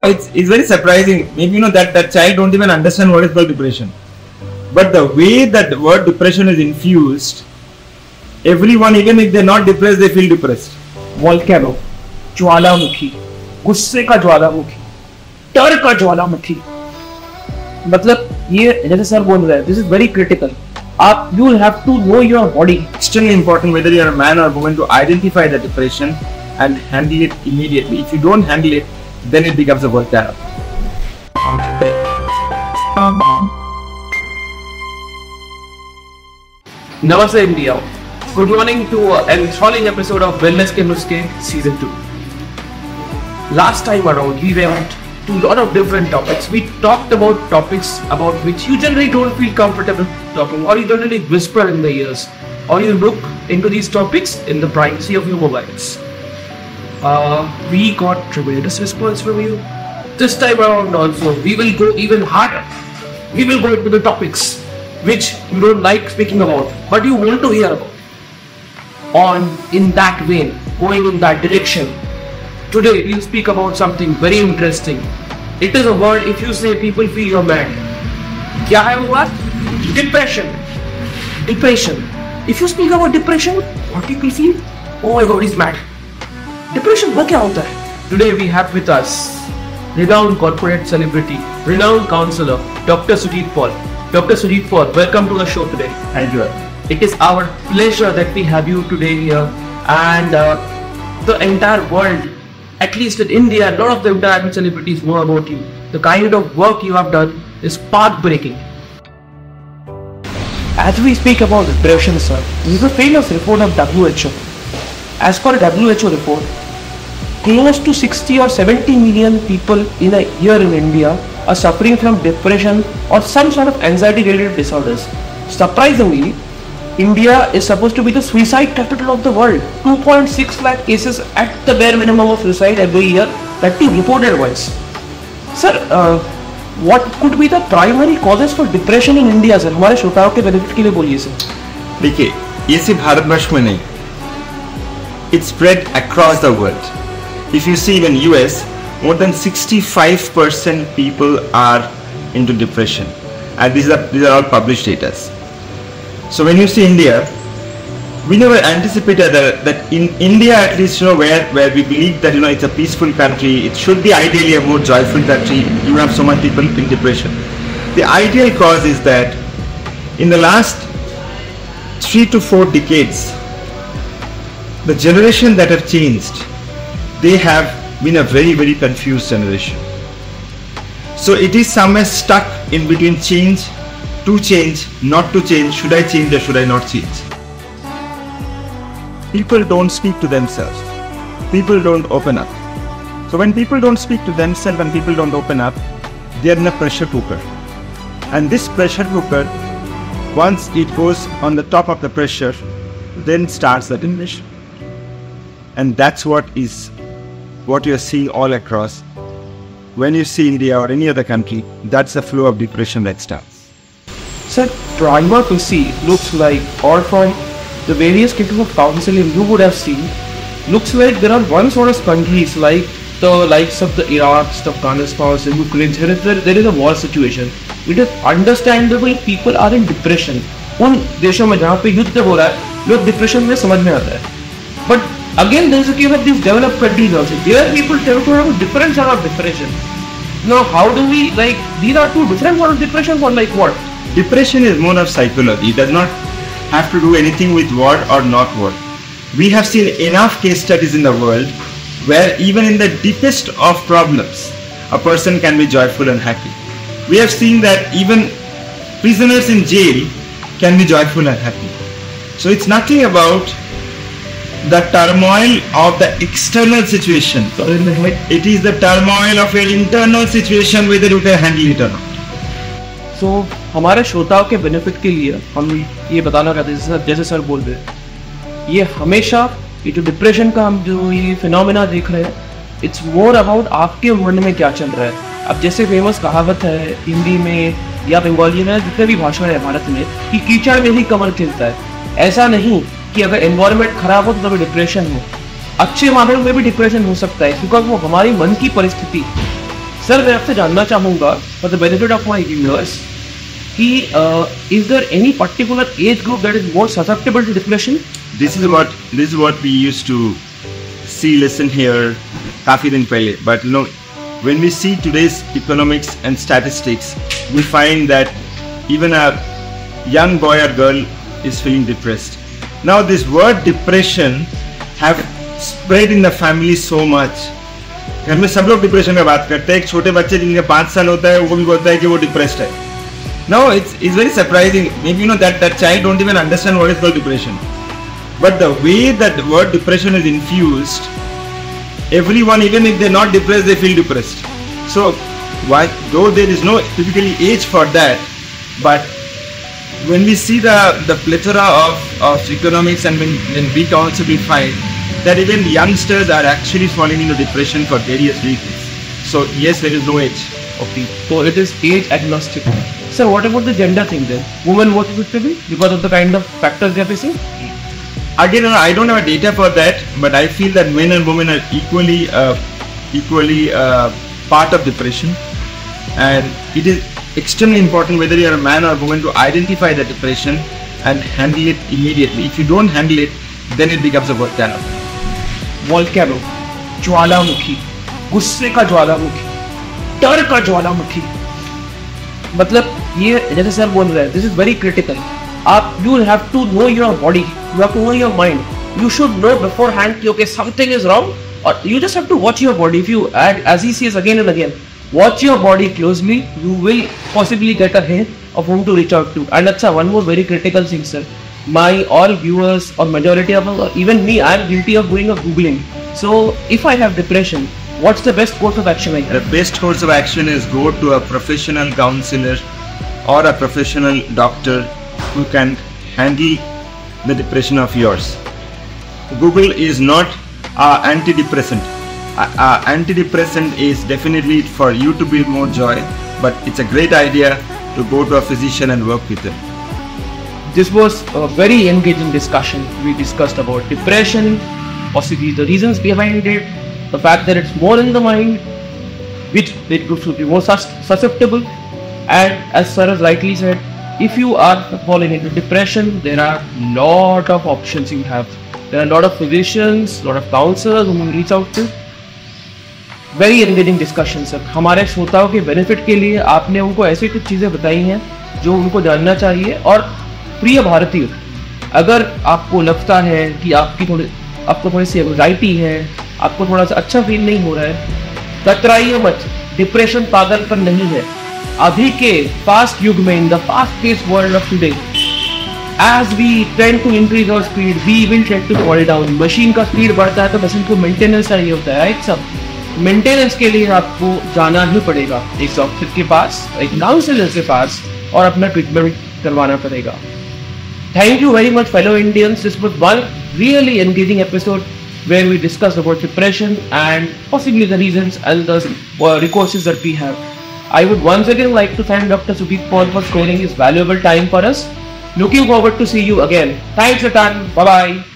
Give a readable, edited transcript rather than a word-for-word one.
It's very surprising. Maybe that child don't even understand what is called depression. But the way that the word depression is infused, everyone, even if they're not depressed, they feel depressed. Volcano, ज्वालामुखी, गुस्से का ज्वालामुखी, डर का ज्वालामुखी। मतलब ये जैसे sir बोल रहे हैं, दिस इज वेरी क्रिटिकल। आप you have to know your body. Extremely important whether you're a man or a woman to identify the depression and handle it immediately. If you don't handle it, then it becomes a volcano. Namaste India. Good morning to an enthralling episode of Wellness Ke Nuske Season 2. Last time around, we went to a lot of different topics. We talked about topics about which you generally don't feel comfortable talking, or you generally whisper in the ears, or you look into these topics in the privacy of your mobiles. We got tremendous response from you. This time around also, we will go even harder. We will go into the topics which you don't like speaking about, but you want to hear about. In that vein, going in that direction, today we'll speak about something very interesting. It is a word, if you say people feel you're mad. क्या है वो बात? Depression. Depression. If you speak about depression, what people feel? Oh my God, he's mad. Depression वो क्या होता है? Today we have with us renowned corporate celebrity, renowned counselor, Dr. Sujit Paul. Dr. Sujit Paul, welcome to the show today. Thank you. It is our pleasure that we have you today here, and the entire world, at least in India, a lot of the international celebrities know about you. The kind of work you have done is path-breaking. As we speak about depression, sir, this is a famous report of WHO. As per WHO report, close to 60 or 70 million people in a year in India are suffering from depression or some sort of anxiety-related disorders. Surprisingly, India is supposed to be the suicide capital of the world. 2.6 lakh cases at the bare minimum of suicide every year that is reported once. Sir, what could be the primary causes for depression in India, sir? हमारे श्रोताओं के benefit के लिए बोलिए sir. देखिए, ये सिर्फ भारतवर्ष में नहीं, it's spread across the world. If you see even US, more than 65% people are into depression, and these are all published data. So when you see India, we never anticipated that in India, at least, where we believe that it's a peaceful country, it should be ideally a more joyful country. You have so many people in depression. The ideal cause is that in the last 3 to 4 decades, the generation that have changed, they have been a very, very confused generation. So it is somewhere stuck in between change, to change, not to change, should I change or should I not change? People don't speak to themselves. People don't open up. So when people don't speak to themselves and people don't open up, they are in a pressure cooker. And this pressure cooker, once it goes on the top of the pressure, then starts the depression. And that's what you're seeing all across. When you see India or any other country, that's the flow of depression that starts. Sir, primer to see looks like, or from the various cases of counseling you would have seen, looks like there are one sort of countries like the likes of the Iraq, Afghanistan, the Ukraine. There is a war situation. It is understandable people are in depression. उन देशों में जहाँ पे युद्ध हो रहा है, लोग डिप्रेशन में समझ में आता है. But again, there is a case of these developed countries also. There people tend to have a different sort of depression. Now, how do we these are two different sort of depression, or like what? Depression is more of psychology. It does not have to do anything with war or not war. We have seen enough case studies in the world where even in the deepest of problems, a person can be joyful and happy. We have seen that even prisoners in jail can be joyful and happy. So it's nothing about the turmoil of the external situation. It is the turmoil of your internal situation, whether you can handle it or not. So, हमारे श्रोताओं के benefit के लिए हम ये बताना चाहते हैं, जैसे सर बोल रहे हैं, ये हमेशा ये जो डिप्रेशन का हम जो ये फिनोमेना देख रहे हैं, इट्स मोर अबाउट आपके मन में क्या चल रहा है. अब जैसे फेमस कहावत है हिंदी में या बंगाली में, जितने भी भाषा है भारत में, कि कीचड़ में ही कमर खिलता है. ऐसा नहीं कि अगर एनवायरनमेंट खराब हो तो तभी डिप्रेशन हो. अच्छे माहौल में भी डिप्रेशन हो सकता है, बिकॉज वो हमारी मन की परिस्थिति. सर मैं आपसे जानना चाहूँगा for the benefit of my viewers कि is there any particular age group that is more susceptible to depression? This is what we used to see, listen, hear काफी दिन पहले. But when we see today's economics and statistics, we find that even a young boy or girl is feeling depressed. Now this word depression have spread in the family so much. घर में सब लोग depression की बात करते हैं. एक छोटे बच्चे जिनके 5 साल होता है वो भी बोलता है कि वो डिप्रेस्ड है. Now it's very surprising. Maybe that child don't even understand what is called depression. But the way that the word depression is infused, everyone, even if they're not depressed, they feel depressed. So why, though there is no typically age for that, but when we see the plethora of economics, and when we can also we find that even youngsters are actually falling into depression for various reasons. So yes, there is no age. Okay, so it is age agnostic. Sir, what about the gender thing then? Women what is it to be because of the kind of factors they are facing? Again, I don't have data for that, but I feel that men and women are equally part of depression, and it is extremely important whether you are a man or a woman to identify the depression and handle it immediately. If you don't handle it, then it becomes a volcano. Volcano, ज्वालामुखी, गुस्से का ज्वालामुखी, डर का ज्वालामुखी. मतलब ये जैसे sir बोल रहे हैं, दिस इज वेरी क्रिटिकल. आप you have to know your body, you have to know your mind. You should know beforehand कि okay something is wrong, or you just have to watch your body. If you add, as he says again and again, watch your body closely, you will possibly get a hint of whom to reach out to. And that's one more very critical thing, sir. My all viewers or majority of even me, I am guilty of doing a googling. So if I have depression, what's the best course of action? The best course of action is go to a professional counselor or a professional doctor who can handle the depression of yours. Google is not antidepressant. Antidepressant is definitely for you to build more joy, but it's a great idea to go to a physician and work with them. This was a very engaging discussion. We discussed about depression, possibly the reasons behind it, the fact that it's more in the mind, which it groups would be more susceptible, and as Sir has rightly said, if you are falling into depression, there are lot of options you have. There are a lot of physicians, lot of counselors whom you reach out to. Very engaging discussion, sir. हमारे श्रोताओं के benefit के लिए आपने उनको ऐसी कुछ चीज़ें बताई हैं जो उनको जानना चाहिए. और प्रिय भारतीय, अगर आपको लगता है कि आपको थोड़ी सी एंग्जाइटी है, आपको थोड़ा सा अच्छा फील नहीं हो रहा है, कतराइए मत. डिप्रेशन पागलपन नहीं है. अभी के फास्ट युग में, in the fast paced world of today, as we tend to increase our speed, we will tend to fall down. Machine का स्पीड बढ़ता है तो मशीन को मेंटेनेंस चाहिए होता है, राइट सब. मेंटेनेंस के लिए आपको जाना ही पड़ेगा एक डॉक्टर के पास, एक काउंसलर के पास, और अपना ट्रीटमेंट करवाना पड़ेगा. Thank you very much, fellow Indians. This was one really engaging episode where we discussed about depression and possibly the reasons and the recourses that we have. I would once again like to thank Dr. Sudeep Paul for sparing his valuable time for us. Looking forward to see you again. Thanks a ton. Bye bye.